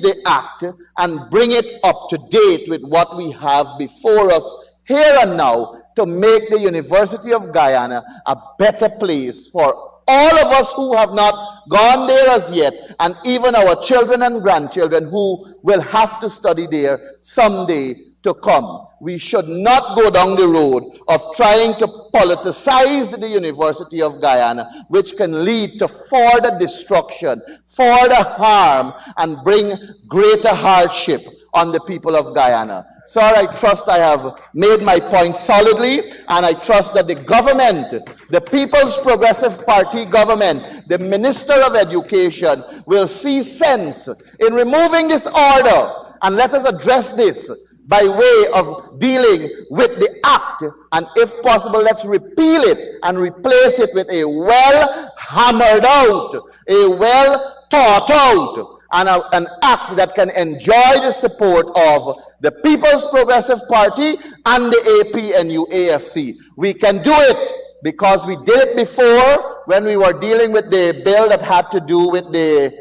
the act and bring it up to date with what we have before us here and now to make the University of Guyana a better place for all of us who have not gone there as yet, and even our children and grandchildren who will have to study there someday to come. We should not go down the road of trying to politicize the University of Guyana, which can lead to further destruction, further harm, and bring greater hardship on the people of Guyana. Sir, I trust I have made my point solidly, and I trust that the government, the People's Progressive Party government, the Minister of Education will see sense in removing this order, and let us address this by way of dealing with the act, and if possible, let's repeal it and replace it with a well hammered out, a well thought out, and an act that can enjoy the support of the People's Progressive Party and the APNU AFC. We can do it because we did it before when we were dealing with the bill that had to do with the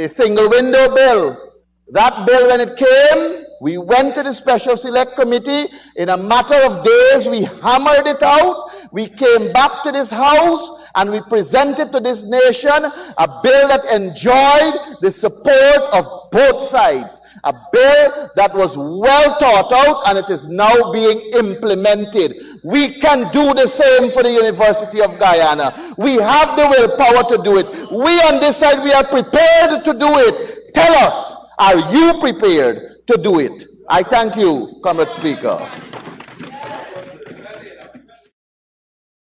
single window bill. That bill, when it came, we went to the Special Select Committee. In a matter of days, we hammered it out. We came back to this house and we presented to this nation a bill that enjoyed the support of both sides. A bill that was well thought out, and it is now being implemented. We can do the same for the University of Guyana. We have the willpower to do it. We on this side, we are prepared to do it. Tell us, are you prepared to do it? I thank you, Comrade Speaker.